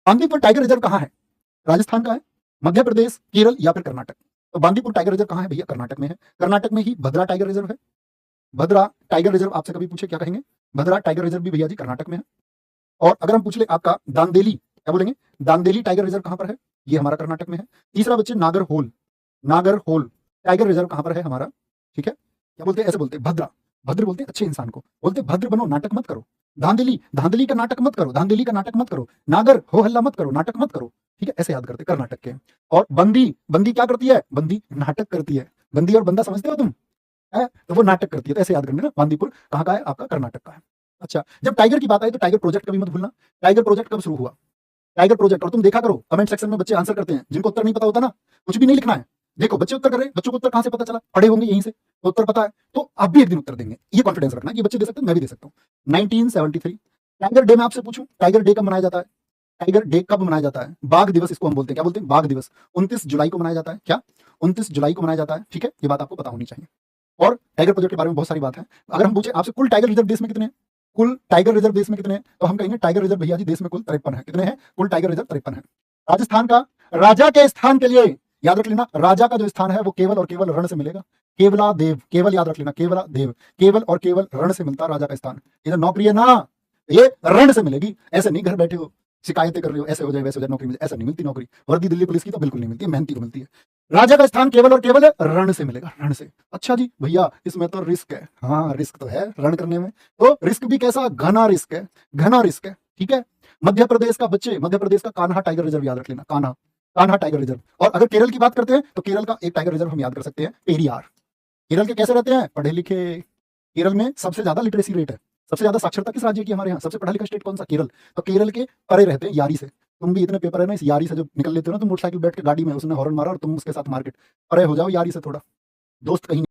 Bandipur tiger reserve कहाँ है? राजस्थान का है, मध्य प्रदेश, केरल या फिर कर्नाटक? तो बांदीपुर टाइगर रिजर्व कहाँ है भैया? कर्नाटक में है। कर्नाटक में ही भद्रा टाइगर रिजर्व है। भद्रा टाइगर रिजर्व आपसे कभी पूछे क्या कहेंगे? भद्रा टाइगर रिजर्व भी भैया जी कर्नाटक में है। और अगर हम पूछ ले आपका दांदेली, क्या बोलेंगे? दांदेली टाइगर रिजर्व कहां पर है? ये हमारा कर्नाटक में है। तीसरा बच्चे नागरहोल, नागरहोल टाइगर रिजर्व कहां पर है हमारा? ठीक है, क्या बोलते हैं? ऐसे बोलते हैं भद्रा, भद्र बोलते हैं अच्छे इंसान को, बोलते हैं भद्र बनो, नाटक मत करो। धांधली, धांधली का नाटक मत करो, धांधली का नाटक मत करो। नागर, हो हल्ला मत करो, नाटक मत करो। ठीक है, ऐसे याद करते कर्नाटक के। और बंदी, बंदी क्या करती है? बंदी नाटक करती है। बंदी और बंदा समझते हो तुम? है तो वो नाटक करती है, तो ऐसे याद करना ना। बांदीपुर कहाँ का है? आपका कर्नाटक का है। अच्छा, जब टाइगर की बात आई तो टाइगर प्रोजेक्ट कभी मत भूलना। टाइगर प्रोजेक्ट कब शुरू हुआ? टाइगर प्रोजेक्ट, और तुम देखा करो कमेंट सेक्शन में बच्चे आंसर करते हैं, जिनको उत्तर नहीं पता होता ना, कुछ भी नहीं लिखना है। देखो बच्चे उत्तर कर रहे हैं, बच्चों को उत्तर कहां से पता चला? पढ़े होंगे यहीं से, तो उत्तर पता है, तो आप भी एक दिन उत्तर देंगे, ये कॉन्फिडेंस रखना कि बच्चे दे सकते हैं, मैं भी दे सकता हूँ। 1973 टाइगर डे में आपसे पूछूं, टाइगर डे कब मनाया जाता है? टाइगर डे कब मनाया जाता है? बाघ दिवस इसको हम बोलते हैं, क्या बोलते हैं? बाघ दिवस 29 जुलाई को मनाया जाता है। क्या 29 जुलाई को मनाया जाता है? ठीक है, ये बात आपको पता होनी चाहिए। और टाइगर प्रोजेक्ट के बारे में बहुत सारी बात है। अगर हम पूछे आपसे कुल टाइगर रिजर्व देश में कितने हैं? कुल टाइगर रिजर्व देश में कितने हैं? तो हम कहेंगे टाइगर रिजर्व भैया जी देश में कुल 53 है। कितने हैं? कुल टाइगर रिजर्व 53 है। राजस्थान का राजा के स्थान के लिए याद रख लेना, राजा का जो स्थान है वो केवल और केवल रण से मिलेगा। केवला देव, केवल याद रख लेना, केवला देव, केवल और केवल रण से मिलता राजा का स्थान। ये जो नौकरी है ना, ये रण से मिलेगी। ऐसे नहीं घर बैठे हो शिकायतें कर रहे हो, ऐसे हो जाए वैसे हो जाए, नौकरी मिले, ऐसा नहीं मिलती नौकरी। वर्दी दिल्ली पुलिस की तो बिल्कुल नहीं मिलती है, मेहनती को मिलती है। राजा का स्थान केवल और केवल रण से मिलेगा, रण से। अच्छा जी भैया, इसमें तो रिस्क है। हाँ, रिस्क तो है रण करने में, तो रिस्क भी कैसा? घना रिस्क है, घना रिस्क है। ठीक है, मध्य प्रदेश का बच्चे, मध्य प्रदेश का कान्हा टाइगर रिजर्व याद रख लेना, कान्हा, कान्हा टाइगर रिजर्व। और अगर केरल की बात करते हैं तो केरल का एक टाइगर रिजर्व हम याद कर सकते हैं, पेरियार। केरल के कैसे रहते हैं? पढ़े लिखे। केरल में सबसे ज्यादा लिटरेसी रेट है, सबसे ज्यादा साक्षरता किस राज्य की? हमारे यहाँ सबसे पढ़ा लिखा स्टेट कौन सा? केरल। तो केरल के परे रहते हैं यारी से। तुम भी इतने पेपर है ना, इस यारी से जब निकल लेते हो ना, तुम मोटरसाइकिल बैठ के गाड़ी में, उसने हॉर्न मारा और तुम उसके साथ मार्केट, परे हो जाओ यारी से थोड़ा, दोस्त कहीं